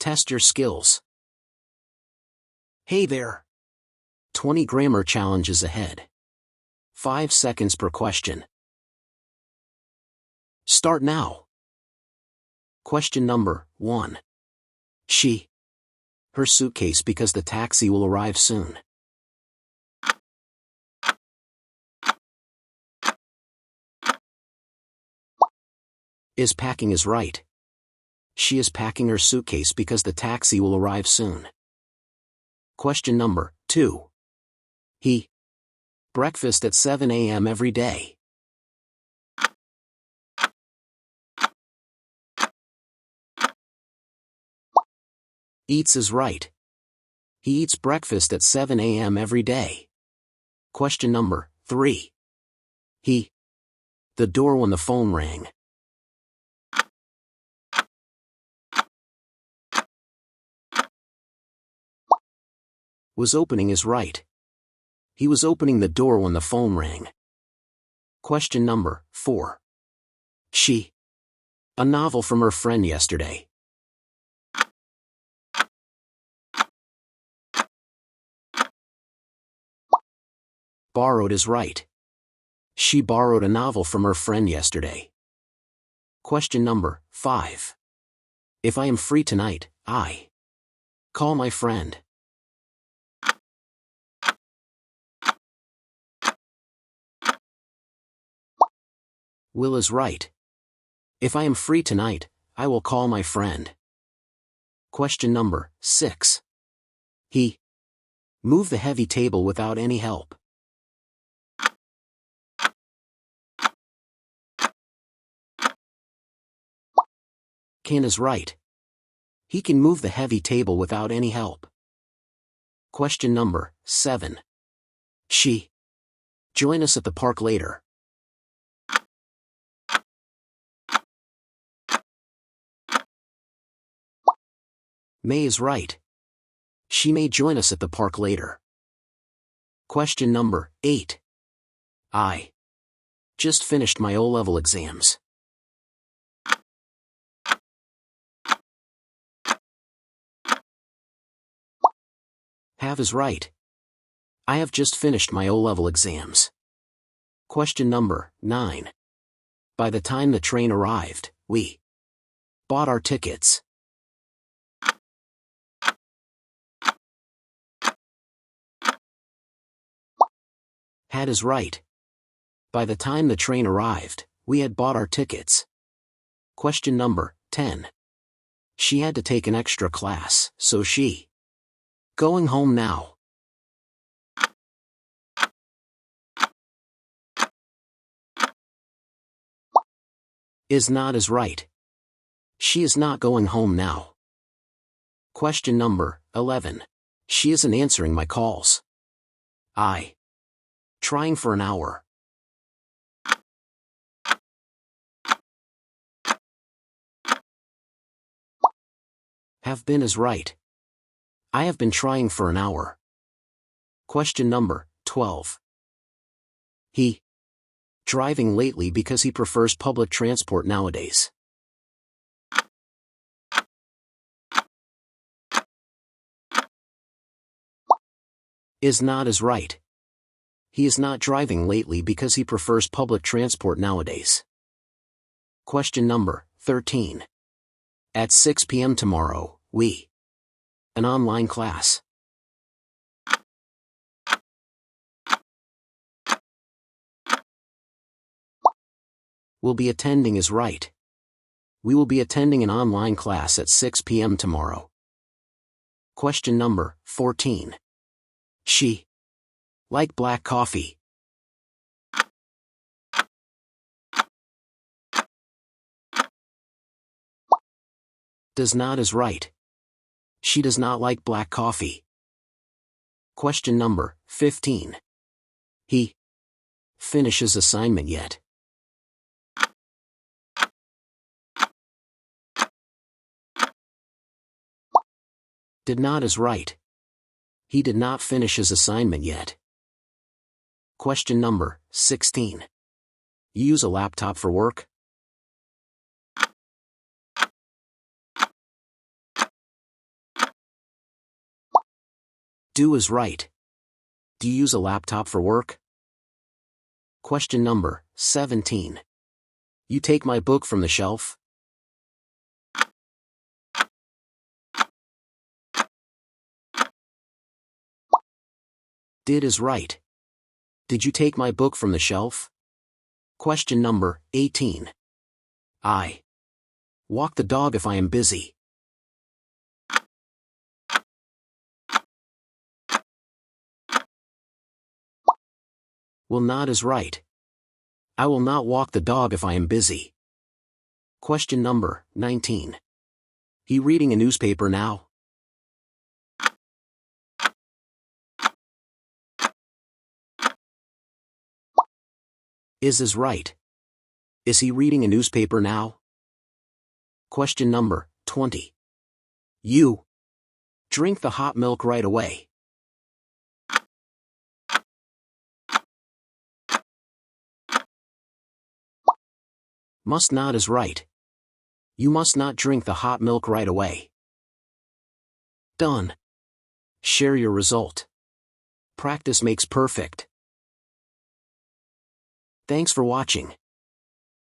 Test your skills. Hey there. 20 grammar challenges ahead. 5 seconds per question. Start now. Question number 1. She. Her suitcase because the taxi will arrive soon. Is packing is right. She is packing her suitcase because the taxi will arrive soon. Question number 2. He. Breakfast at 7 a.m. every day. Eats is right. He eats breakfast at 7 a.m. every day. Question number 3. He. The door when the phone rang. Was opening is right. He was opening the door when the phone rang. Question number 4. She. A novel from her friend yesterday. Borrowed is right. She borrowed a novel from her friend yesterday. Question number 5. If I am free tonight, I. Call my friend. Will is right. If I am free tonight, I will call my friend. Question number 6. He. Move the heavy table without any help. Can is right. He can move the heavy table without any help. Question number 7. She. Join us at the park later. May is right. She may join us at the park later. Question number 8. I. Just finished my O-level exams. Have is right. I have just finished my O-level exams. Question number 9. By the time the train arrived, we bought our tickets. Had is right. By the time the train arrived, we had bought our tickets. Question number 10. She had to take an extra class, so she. Going home now. Is not is right. She is not going home now. Question number 11. She isn't answering my calls. I. Trying for an hour. Have been is right. I have been trying for an hour. Question number 12. He. Driving lately because he prefers public transport nowadays. Is not is right. He is not driving lately because he prefers public transport nowadays. Question number 13. At 6 p.m. tomorrow, we. An online class. Will be attending is right. We will be attending an online class at 6 p.m. tomorrow. Question number 14. She. Like black coffee. Does not is right. She does not like black coffee. Question number 15. He. Finishes assignment yet. Did not is right. He did not finish his assignment yet. Question number 16. Use a laptop for work? Do is right. Do you use a laptop for work? Question number 17. You take my book from the shelf? Did is right. Did you take my book from the shelf? Question number 18. I walk the dog if I am busy. Will not is right. I will not walk the dog if I am busy. Question number 19. He reading a newspaper now? Is right. Is he reading a newspaper now? Question number 20. You drink the hot milk right away. Must not is right. You must not drink the hot milk right away. Done. Share your result. Practice makes perfect. Thanks for watching.